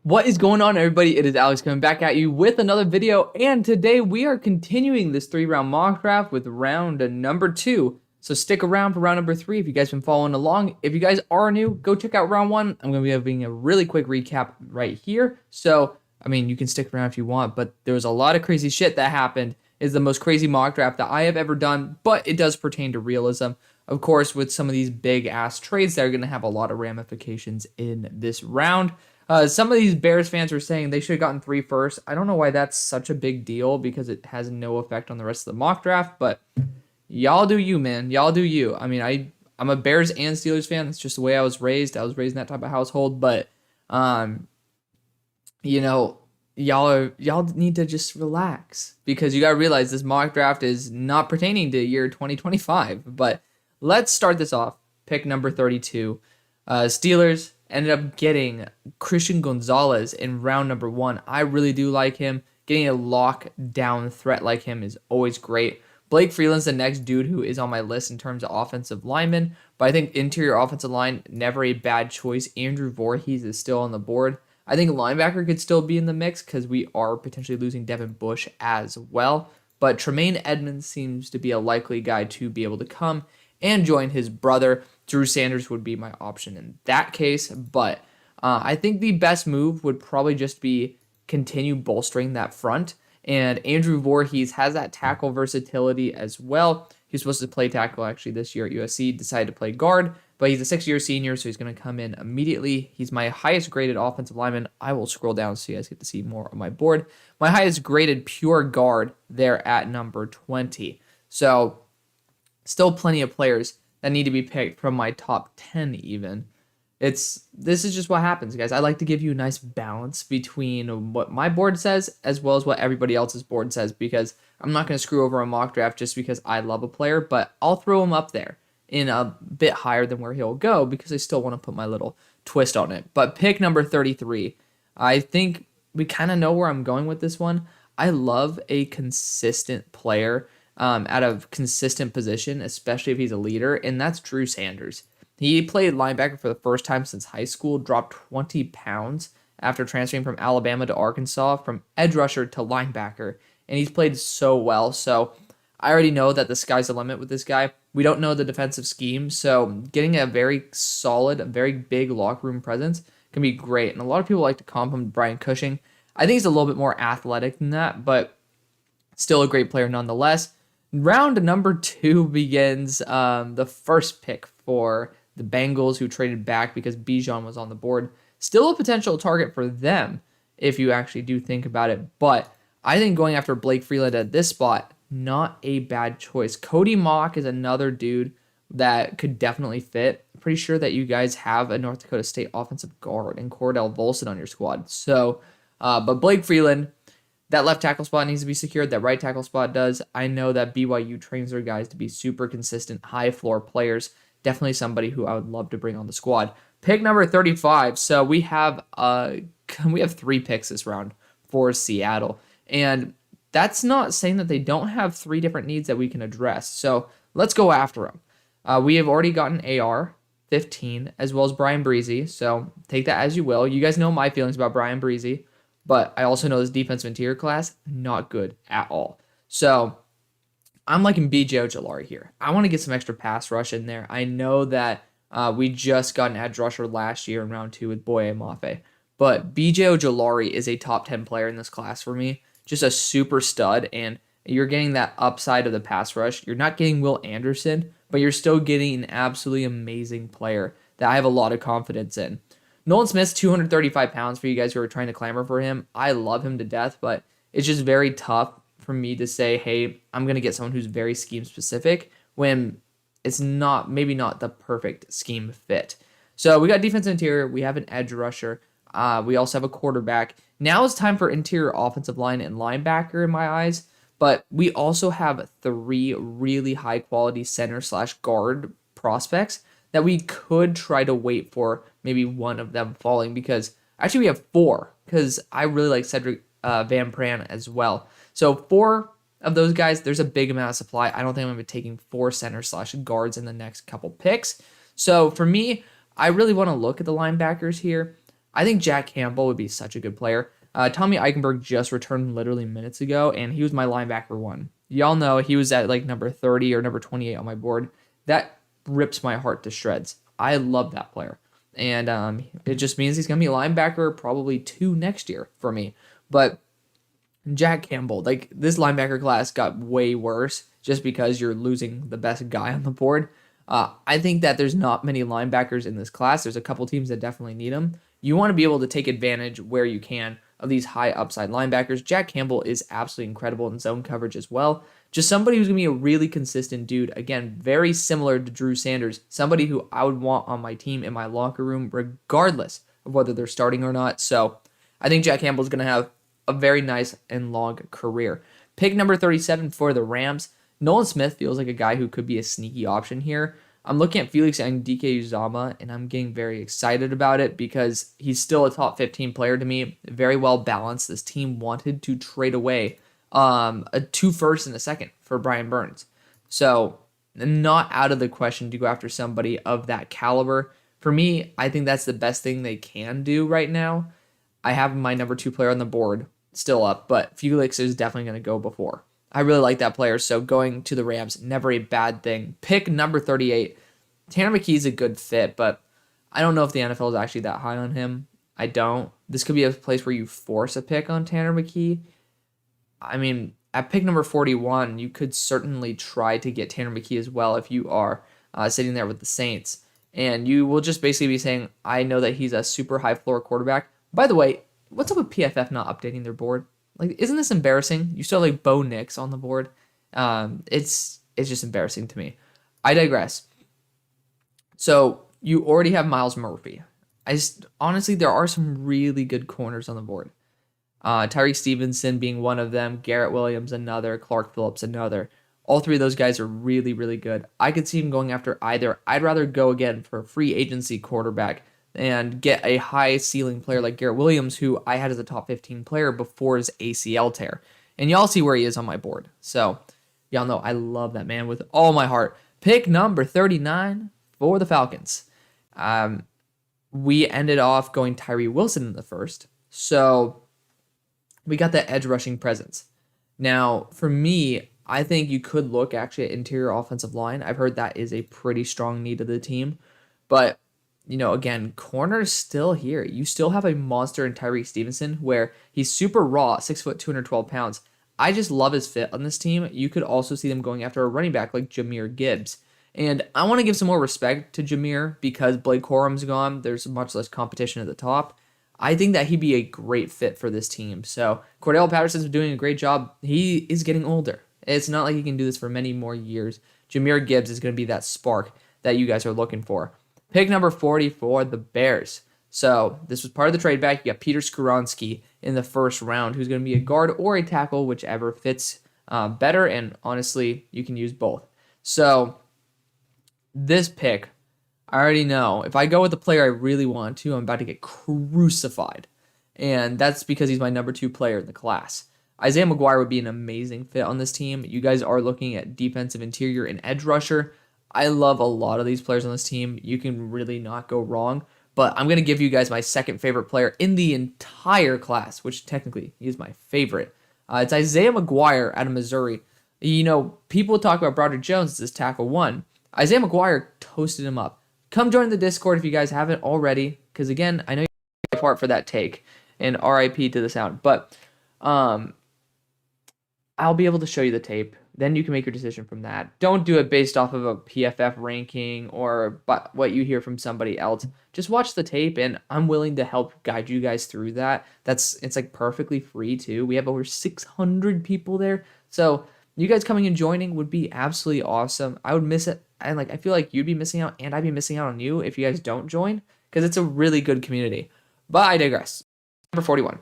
What is going on, everybody? It is Alex coming back at you with another video, and today we are continuing this 3-round mock draft with round number 2. So stick around for round number 3 if you guys been following along. If you guys are new, go check out round 1. I'm going to be having a really quick recap right here. So, I mean, you can stick around if you want, but there was a lot of crazy shit that happened. It's the most crazy mock draft that I have ever done, but it does pertain to realism. Of course, with some of these big-ass trades that are going to have a lot of ramifications in this round. Some of these Bears fans were saying they should have gotten 3 first. I don't know why that's such a big deal because it has no effect on the rest of the mock draft, but y'all do you, man. Y'all do you. I mean, I'm a Bears and Steelers fan. That's just the way I was raised. I was raised in that type of household, but you know, y'all need to just relax because you got to realize this mock draft is not pertaining to year 2025. But let's start this off. Pick number 32. Steelers ended up getting Christian Gonzalez in round number 1. I really do like him. Getting a lockdown threat like him is always great. Blake Freeland's the next dude who is on my list in terms of offensive linemen, but I think interior offensive line, never a bad choice. Andrew Voorhees is still on the board. I think linebacker could still be in the mix because we are potentially losing Devin Bush as well, but Tremaine Edmonds seems to be a likely guy to be able to come and join his brother. Drew Sanders would be my option in that case, but I think the best move would probably just be continue bolstering that front, and Andrew Voorhees has that tackle versatility as well. He was supposed to play tackle actually this year at USC, decided to play guard, but he's a 6-year senior, so he's going to come in immediately. He's my highest graded offensive lineman. I will scroll down so you guys get to see more of my board. My highest graded pure guard there at number 20. So still plenty of players that need to be picked from my top 10 even. This is just what happens, guys. I like to give you a nice balance between what my board says as well as what everybody else's board says, because I'm not going to screw over a mock draft just because I love a player, but I'll throw him up there in a bit higher than where he'll go because I still want to put my little twist on it. But pick number 33. I think we kind of know where I'm going with this one. I love a consistent player at a consistent position, especially if he's a leader, and that's Drew Sanders. He played linebacker for the first time since high school, dropped 20 pounds after transferring from Alabama to Arkansas, from edge rusher to linebacker, and he's played so well. So I already know that the sky's the limit with this guy. We don't know the defensive scheme, so getting a very solid, very big locker room presence can be great. And a lot of people like to compliment Brian Cushing. I think he's a little bit more athletic than that, but still a great player nonetheless. Round number 2 begins the first pick for the Bengals, who traded back because Bijan was on the board. Still a potential target for them if you actually do think about it. But I think going after Blake Freeland at this spot, not a bad choice. Cody Mock is another dude that could definitely fit. Pretty sure that you guys have a North Dakota State offensive guard and Cordell Volson on your squad. So, but Blake Freeland, that left tackle spot needs to be secured. That right tackle spot does. I know that BYU trains their guys to be super consistent, high floor players. Definitely somebody who I would love to bring on the squad. Pick number 35. So we have 3 picks this round for Seattle, and that's not saying that they don't have 3 different needs that we can address. So let's go after them. We have already gotten AR 15 as well as Brian Breezy. So take that as you will. You guys know my feelings about Brian Breezy, but I also know this defensive interior class not good at all. So I'm liking B.J. Ojulari here. I want to get some extra pass rush in there. I know that we just got an edge rusher last year in round 2 with Boye Mafe, but B.J. Ojulari is a top 10 player in this class for me. Just a super stud, and you're getting that upside of the pass rush. You're not getting Will Anderson, but you're still getting an absolutely amazing player that I have a lot of confidence in. Nolan Smith's 235 pounds for you guys who are trying to clamor for him. I love him to death, but it's just very tough for me to say, hey, I'm going to get someone who's very scheme specific when it's maybe not the perfect scheme fit. So we got defensive interior. We have an edge rusher. We also have a quarterback. Now it's time for interior offensive line and linebacker in my eyes, but we also have 3 really high quality center/guard prospects that we could try to wait for maybe one of them falling, because actually we have 4, because I really like Cedric Van Pran as well. So 4 of those guys, there's a big amount of supply. I don't think I'm going to be taking 4 center/guards in the next couple picks. So for me, I really want to look at the linebackers here. I think Jack Campbell would be such a good player. Tommy Eichenberg just returned literally minutes ago, and he was my linebacker one. Y'all know he was at like number 30 or number 28 on my board. That rips my heart to shreds. I love that player. And it just means he's going to be a linebacker probably 2 next year for me. But Jack Campbell, like this linebacker class got way worse just because you're losing the best guy on the board. I think that there's not many linebackers in this class. There's a couple teams that definitely need them. You want to be able to take advantage where you can of these high upside linebackers. Jack Campbell is absolutely incredible in zone coverage as well. Just somebody who's going to be a really consistent dude. Again, very similar to Drew Sanders. Somebody who I would want on my team in my locker room regardless of whether they're starting or not. So I think Jack Campbell is going to have a very nice and long career. Pick number 37 for the Rams. Nolan Smith feels like a guy who could be a sneaky option here. I'm looking at Felix and DK Uzama, and I'm getting very excited about it because he's still a top 15 player to me. Very well balanced. This team wanted to trade away a 2 firsts and a second for Brian Burns. So not out of the question to go after somebody of that caliber. For me, I think that's the best thing they can do right now. I have my number 2 player on the board still up, but Felix is definitely going to go before. I really like that player, so going to the Rams, never a bad thing. Pick number 38. Tanner McKee is a good fit, but I don't know if the NFL is actually that high on him. I don't. This could be a place where you force a pick on Tanner McKee. I mean, at pick number 41, you could certainly try to get Tanner McKee as well if you are sitting there with the Saints. And you will just basically be saying, I know that he's a super high floor quarterback. By the way, what's up with PFF not updating their board? Like, isn't this embarrassing? You still have like Bo Nix on the board. It's just embarrassing to me. I digress. So you already have Myles Murphy. Honestly, there are some really good corners on the board. Tyreek Stevenson being one of them, Garrett Williams another, Clark Phillips another. All 3 of those guys are really, really good. I could see him going after either. I'd rather go again for a free agency quarterback and get a high ceiling player like Garrett Williams, who I had as a top 15 player before his ACL tear. And y'all see where he is on my board. So y'all know I love that man with all my heart. Pick number 39 for the Falcons. We ended off going Tyree Wilson in the first. So we got that edge rushing presence. Now, for me, I think you could look actually at interior offensive line. I've heard that is a pretty strong need of the team. But again, corner's still here. You still have a monster in Tyreek Stevenson where he's super raw, 6 foot, 212 pounds. I just love his fit on this team. You could also see them going after a running back like Jahmyr Gibbs. And I want to give some more respect to Jahmyr because Blake Corum's gone. There's much less competition at the top. I think that he'd be a great fit for this team. So Cordell Patterson's doing a great job. He is getting older. It's not like he can do this for many more years. Jahmyr Gibbs is going to be that spark that you guys are looking for. Pick number 40 for the Bears. So this was part of the trade back. You got Peter Skoronski in the first round, who's going to be a guard or a tackle, whichever fits better. And honestly, you can use both. So this pick, I already know. If I go with the player I really want to, I'm about to get crucified. And that's because he's my number 2 player in the class. Isaiah McGuire would be an amazing fit on this team. You guys are looking at defensive interior and edge rusher. I love a lot of these players on this team. You can really not go wrong. But I'm going to give you guys my second favorite player in the entire class, which technically is my favorite. It's Isaiah McGuire out of Missouri. People talk about Broderick Jones as this tackle 1. Isaiah McGuire toasted him up. Come join the Discord if you guys haven't already, because again, I know you're part for that take, and RIP to the sound. But I'll be able to show you the tape. Then you can make your decision from that. Don't do it based off of a PFF ranking or what you hear from somebody else. Just watch the tape, and I'm willing to help guide you guys through that. It's like perfectly free too. We have over 600 people there, so you guys coming and joining would be absolutely awesome. I would miss it, and I feel like you'd be missing out, and I'd be missing out on you if you guys don't join, because it's a really good community. But I digress. Number 41.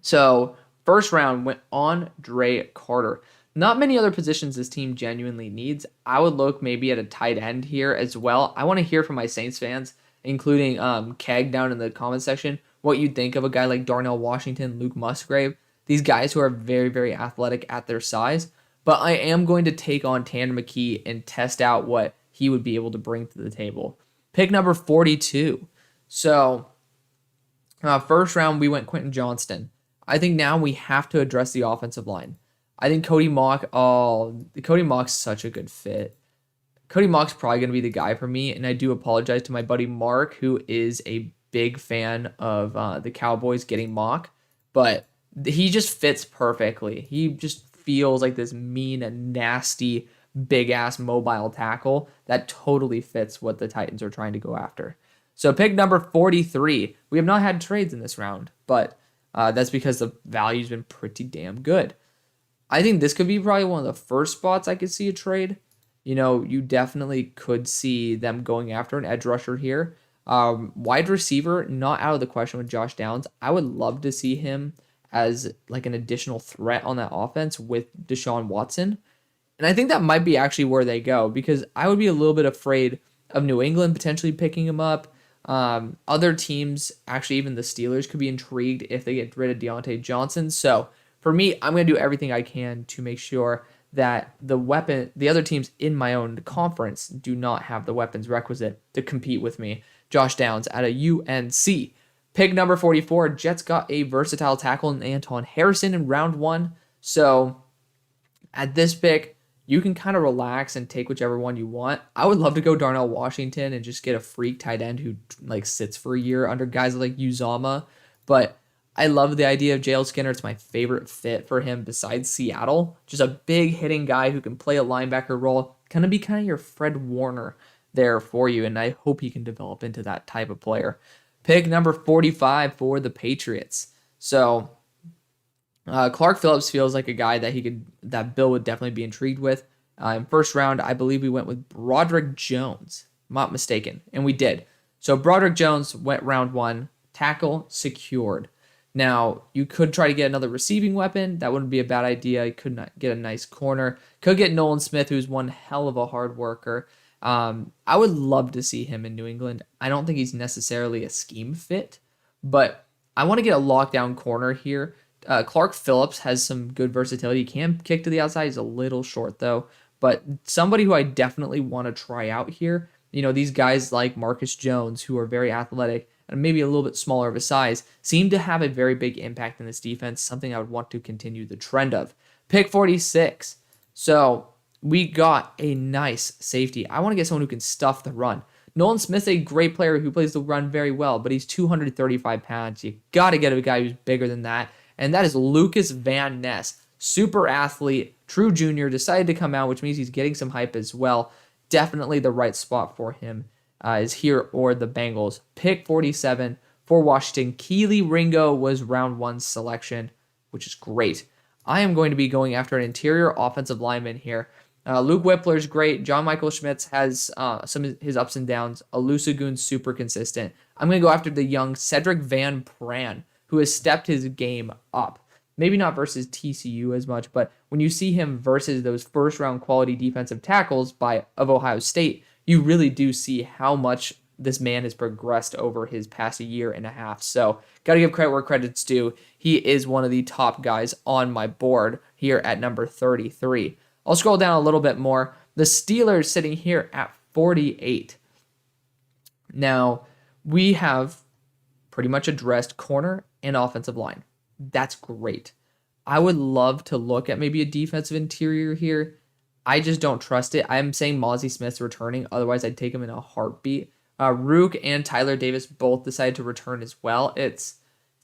So first round went on Andre Carter. Not many other positions this team genuinely needs. I would look maybe at a tight end here as well. I want to hear from my Saints fans, including Keg down in the comment section, what you think of a guy like Darnell Washington, Luke Musgrave, these guys who are very, very athletic at their size. But I am going to take on Tanner McKee and test out what he would be able to bring to the table. Pick number 42. So First round, we went Quentin Johnston. I think now we have to address the offensive line. I think Cody Mock's such a good fit. Cody Mock's probably going to be the guy for me, and I do apologize to my buddy Mark, who is a big fan of the Cowboys getting Mock, but he just fits perfectly. He just feels like this mean and nasty, big-ass mobile tackle that totally fits what the Titans are trying to go after. So pick number 43. We have not had trades in this round, but that's because the value's been pretty damn good. I think this could be probably one of the first spots I could see a trade. You definitely could see them going after an edge rusher here. Wide receiver, not out of the question with Josh Downs. I would love to see him as like an additional threat on that offense with Deshaun Watson. And I think that might be actually where they go, because I would be a little bit afraid of New England potentially picking him up. Other teams, actually even the Steelers, could be intrigued if they get rid of Deontay Johnson. So for me, I'm going to do everything I can to make sure that the other teams in my own conference do not have the weapons requisite to compete with me. Josh Downs out of UNC. Pick number 44, Jets got a versatile tackle in Anton Harrison in round 1. So at this pick, you can kind of relax and take whichever one you want. I would love to go Darnell Washington and just get a freak tight end who like sits for a year under guys like Uzama. But I love the idea of JL Skinner. It's my favorite fit for him besides Seattle. Just a big hitting guy who can play a linebacker role. Kind of your Fred Warner there for you, and I hope he can develop into that type of player. Pick number 45 for the Patriots. So Clark Phillips feels like a guy that Bill would definitely be intrigued with. In first round, I believe we went with Broderick Jones. I'm not mistaken, and we did. So Broderick Jones went round 1, tackle secured. Now, you could try to get another receiving weapon. That wouldn't be a bad idea. You could not get a nice corner. Could get Nolan Smith, who's one hell of a hard worker. I would love to see him in New England. I don't think he's necessarily a scheme fit, but I want to get a lockdown corner here. Clark Phillips has some good versatility. He can kick to the outside. He's a little short, though. But somebody who I definitely want to try out here, these guys like Marcus Jones, who are very athletic and maybe a little bit smaller of a size, seem to have a very big impact in this defense, something I would want to continue the trend of. Pick 46. So we got a nice safety. I want to get someone who can stuff the run. Nolan Smith's a great player who plays the run very well, but he's 235 pounds. You got to get a guy who's bigger than that, and that is Lucas Van Ness. Super athlete, true junior, decided to come out, which means he's getting some hype as well. Definitely the right spot for him is here or the Bengals. Pick 47 for Washington. Keely Ringo was round 1 selection, which is great. I am going to be going after an interior offensive lineman here. Luke Whippler's great. John Michael Schmitz has some of his ups and downs. Alusagun's super consistent. I'm going to go after the young Cedric Van Pran, who has stepped his game up. Maybe not versus TCU as much, but when you see him versus those first-round quality defensive tackles of Ohio State, you really do see how much this man has progressed over his past year and a half. So, got to give credit where credit's due. He is one of the top guys on my board here at number 33. I'll scroll down a little bit more. The Steelers sitting here at 48. Now, we have pretty much addressed corner and offensive line. That's great. I would love to look at maybe a defensive interior here. I just don't trust it. I'm saying Mozzie Smith's returning. Otherwise, I'd take him in a heartbeat. Rook and Tyler Davis both decided to return as well. It's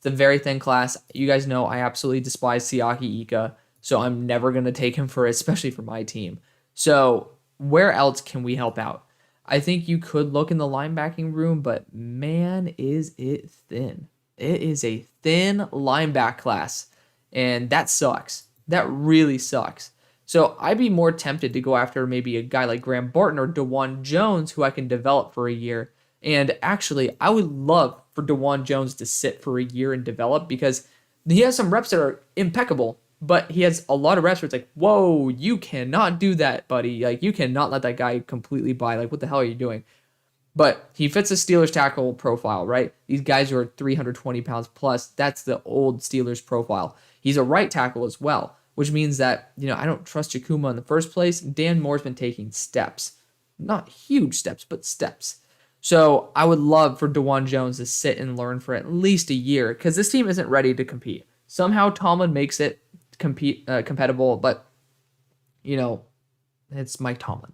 a very thin class. You guys know I absolutely despise Siaki Ika, so I'm never going to take him especially for my team. So where else can we help out? I think you could look in the linebacking room, but man, is it thin. It is a thin linebacker class, and that sucks. That really sucks. So I'd be more tempted to go after maybe a guy like Graham Barton or DeJuan Jones, who I can develop for a year. And actually, I would love for DeJuan Jones to sit for a year and develop, because he has some reps that are impeccable, but he has a lot of reps where it's like, whoa, you cannot do that, buddy. Like, you cannot let that guy completely by. Like, what the hell are you doing? But he fits the Steelers tackle profile, right? These guys who are 320 pounds plus, that's the old Steelers profile. He's a right tackle as well, which means that, I don't trust Jakuma in the first place. Dan Moore's been taking steps. Not huge steps, but steps. So I would love for DeJuan Jones to sit and learn for at least a year because this team isn't ready to compete. Somehow Tomlin makes it compatible, but you know, it's Mike Tomlin.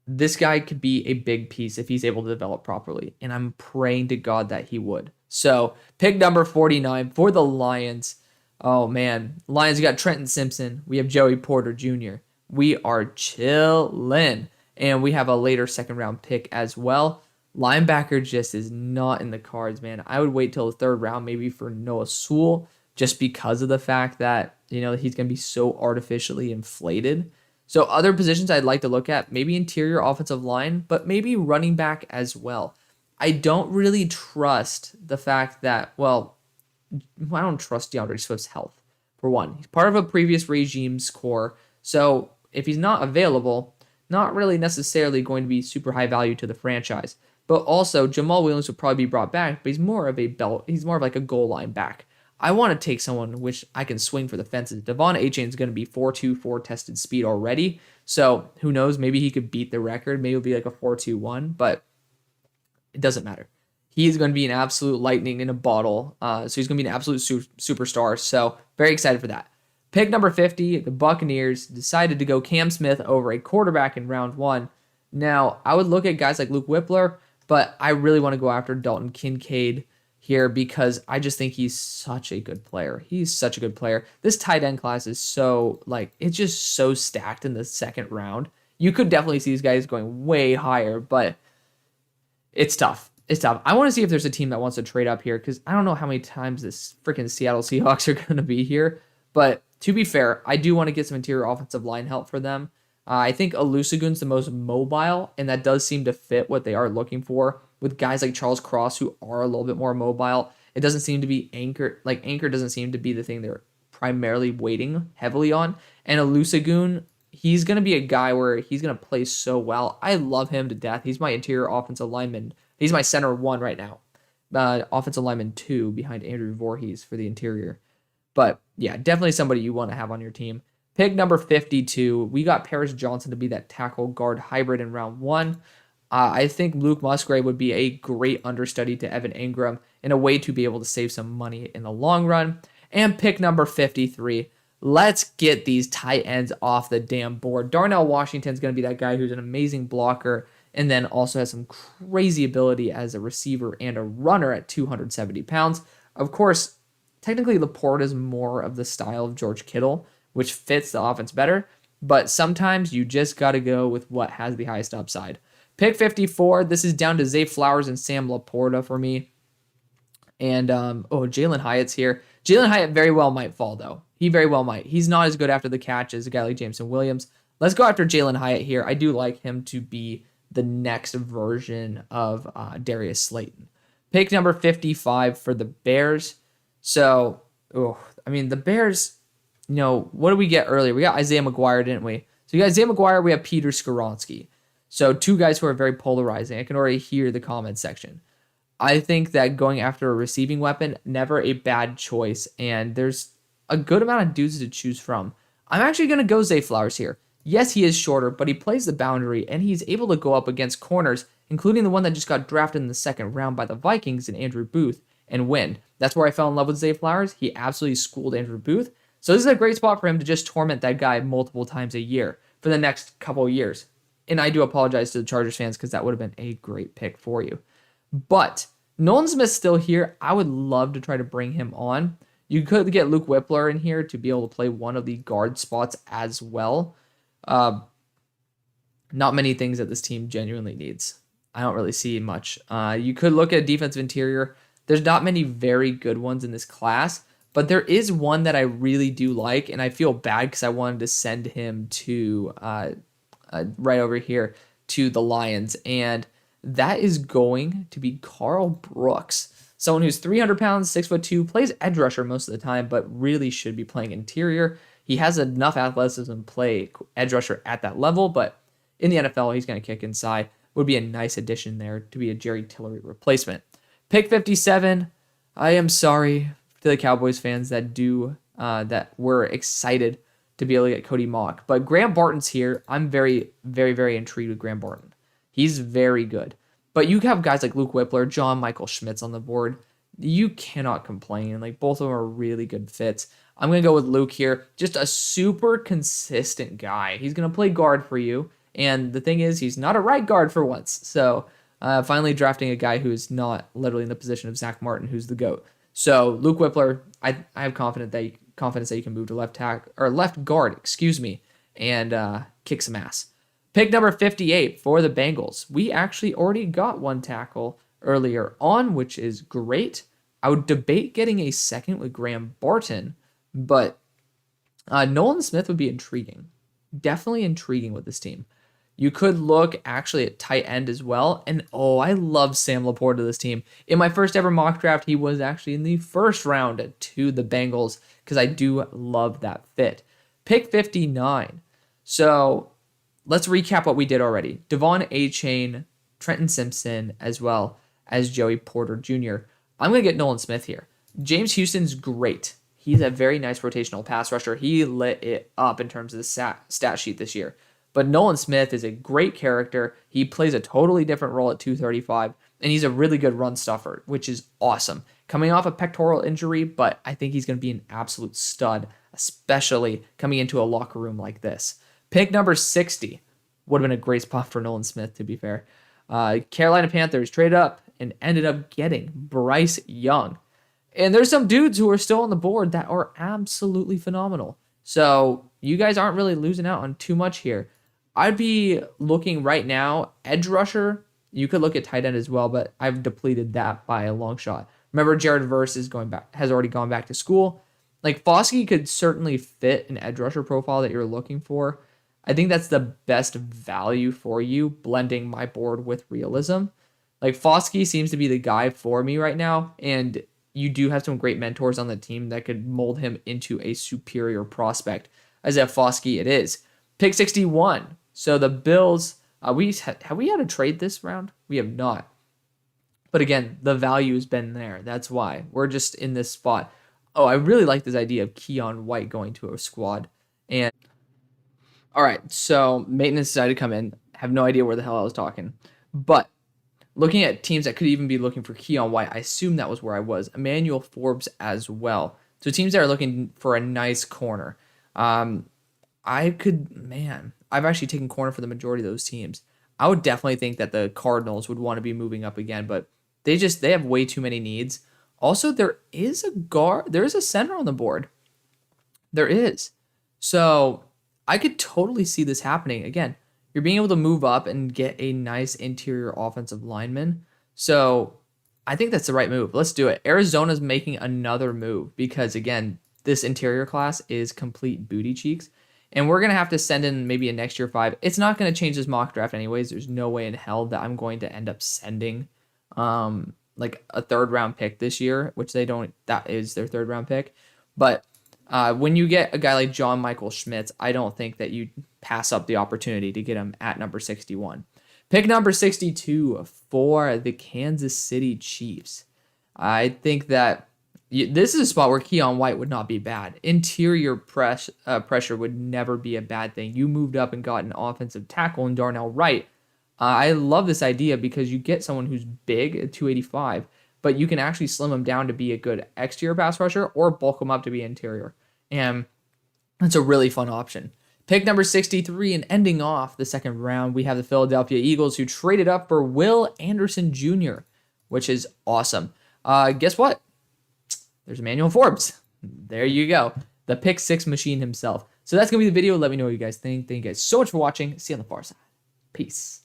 This guy could be a big piece if he's able to develop properly, and I'm praying to God that he would. So pick number 49 for the Lions. Oh man, Lions, you got Trenton Simpson. We have Joey Porter Jr. We are chillin'. And we have a later second round pick as well. Linebacker just is not in the cards, man. I would wait till the third round maybe for Noah Sewell just because of the fact that, he's going to be so artificially inflated. So other positions I'd like to look at, maybe interior offensive line, but maybe running back as well. I don't really trust the fact that, I don't trust DeAndre Swift's health, for one. He's part of a previous regime's core. So if he's not available, not really necessarily going to be super high value to the franchise. But also, Jamal Williams will probably be brought back, but he's more of like a goal line back. I want to take someone which I can swing for the fences. Devon Achane is going to be 4.24 tested speed already. So who knows? Maybe he could beat the record. Maybe it'll be like a 4.21, but it doesn't matter. He's going to be an absolute lightning in a bottle. So he's going to be an absolute superstar. So very excited for that. Pick number 50, the Buccaneers decided to go Cam Smith over a quarterback in round 1. Now, I would look at guys like Luke Whippler, but I really want to go after Dalton Kincaid here because I just think he's such a good player. He's such a good player. This tight end class is it's just so stacked in the second round. You could definitely see these guys going way higher, but it's tough. It's tough. I want to see if there's a team that wants to trade up here because I don't know how many times this freaking Seattle Seahawks are going to be here, but to be fair, I do want to get some interior offensive line help for them. I think Olusegun's the most mobile, and that does seem to fit what they are looking for with guys like Charles Cross who are a little bit more mobile. It doesn't seem to be Anchor. Like Anchor doesn't seem to be the thing they're primarily waiting heavily on. And Olusegun, he's going to be a guy where he's going to play so well. I love him to death. He's my interior offensive lineman. He's my center 1 right now. Offensive lineman 2 behind Andrew Voorhees for the interior. But yeah, definitely somebody you want to have on your team. Pick number 52. We got Paris Johnson to be that tackle guard hybrid in round 1. I think Luke Musgrave would be a great understudy to Evan Ingram in a way to be able to save some money in the long run. And pick number 53. Let's get these tight ends off the damn board. Darnell Washington's going to be that guy who's an amazing blocker and then also has some crazy ability as a receiver and a runner at 270 pounds. Of course, technically, Laporte is more of the style of George Kittle, which fits the offense better. But sometimes you just got to go with what has the highest upside. Pick 54. This is down to Zay Flowers and Sam Laporta for me. And, Jalen Hyatt's here. Jalen Hyatt very well might fall, though. He very well might. He's not as good after the catch as a guy like Jameson Williams. Let's go after Jalen Hyatt here. I do like him to be the next version of Darius Slayton. Pick number 55 for the Bears. So, the Bears, what did we get earlier? We got Isaiah McGuire, didn't we? So you got Isaiah McGuire, we have Peter Skoronski. So 2 guys who are very polarizing. I can already hear the comment section. I think that going after a receiving weapon, never a bad choice, and there's a good amount of dudes to choose from. I'm actually going to go Zay Flowers here. Yes, he is shorter, but he plays the boundary, and he's able to go up against corners, including the one that just got drafted in the second round by the Vikings and Andrew Booth, and win. That's where I fell in love with Zay Flowers. He absolutely schooled Andrew Booth. So this is a great spot for him to just torment that guy multiple times a year for the next couple of years. And I do apologize to the Chargers fans because that would have been a great pick for you. But Nolan Smith's still here. I would love to try to bring him on. You could get Luke Whippler in here to be able to play one of the guard spots as well. Not many things that this team genuinely needs. I don't really see much. You could look at defensive interior. There's not many very good ones in this class, but there is one that I really do like, and I feel bad because I wanted to send him to right over here to the Lions, and that is going to be Carl Brooks, someone who's 300 pounds, 6'2", plays edge rusher most of the time, but really should be playing interior. He has enough athleticism to play edge rusher at that level, but in the NFL, he's going to kick inside. Would be a nice addition there to be a Jerry Tillery replacement. Pick 57. I am sorry to the Cowboys fans that were excited to be able to get Cody Mock, but Graham Barton's here. I'm very, very, very intrigued with Graham Barton. He's very good. But you have guys like Luke Whippler, John Michael Schmitz on the board. You cannot complain. Like, both of them are really good fits. I'm going to go with Luke here. Just a super consistent guy. He's going to play guard for you. And the thing is, he's not a right guard for once. So finally drafting a guy who's not literally in the position of Zach Martin, who's the GOAT. So Luke Whippler, I have confidence that you can move to left guard, and kick some ass. Pick number 58 for the Bengals. We actually already got one tackle earlier on, which is great. I would debate getting a second with Graham Barton, but Nolan Smith would be intriguing. Definitely intriguing with this team. You could look actually at tight end as well. And I love Sam Laporta to this team. In my first ever mock draft, he was actually in the first round to the Bengals because I do love that fit. Pick 59. So let's recap what we did already. Devon Achane, Trenton Simpson, as well as Joey Porter Jr. I'm going to get Nolan Smith here. James Houston's great. He's a very nice rotational pass rusher. He lit it up in terms of the stat sheet this year. But Nolan Smith is a great character. He plays a totally different role at 235, and he's a really good run stuffer, which is awesome. Coming off a pectoral injury, but I think he's going to be an absolute stud, especially coming into a locker room like this. Pick number 60 would have been a great spot for Nolan Smith, to be fair. Carolina Panthers traded up and ended up getting Bryce Young. And there's some dudes who are still on the board that are absolutely phenomenal. So you guys aren't really losing out on too much here. I'd be looking right now, edge rusher. You could look at tight end as well, but I've depleted that by a long shot. Remember, Jared Verse has already gone back to school. Like, Foskey could certainly fit an edge rusher profile that you're looking for. I think that's the best value for you, blending my board with realism. Like, Foskey seems to be the guy for me right now, and you do have some great mentors on the team that could mold him into a superior prospect. As a Foskey it is. Pick 61. So the Bills, have we had a trade this round? We have not. But again, the value has been there. That's why. We're just in this spot. I really like this idea of Keon White going to a squad. And all right, so maintenance decided to come in. Have no idea where the hell I was talking. But looking at teams that could even be looking for Keon White, I assume that was where I was. Emmanuel Forbes as well. So teams that are looking for a nice corner. I've actually taken corner for the majority of those teams. I would definitely think that the Cardinals would want to be moving up again, but they have way too many needs. Also, there is a center on the board. There is. So I could totally see this happening. Again, you're being able to move up and get a nice interior offensive lineman. So I think that's the right move. Let's do it. Arizona's making another move because, again, this interior class is complete booty cheeks. And we're going to have to send in maybe a next year 5. It's not going to change this mock draft anyways. There's no way in hell that I'm going to end up sending like a 3rd round pick this year, which they don't. That is their 3rd round pick. But when you get a guy like John Michael Schmitz, I don't think that you pass up the opportunity to get him at number 61. Pick number 62 for the Kansas City Chiefs. I think that this is a spot where Keon White would not be bad. Interior pressure would never be a bad thing. You moved up and got an offensive tackle in Darnell Wright. I love this idea because you get someone who's big at 285, but you can actually slim him down to be a good exterior pass rusher or bulk him up to be interior. And that's a really fun option. Pick number 63 and ending off the 2nd round, we have the Philadelphia Eagles who traded up for Will Anderson Jr., which is awesome. Guess what? There's Emmanuel Forbes. There you go. The pick 6 machine himself. So that's going to be the video. Let me know what you guys think. Thank you guys so much for watching. See you on the far side. Peace.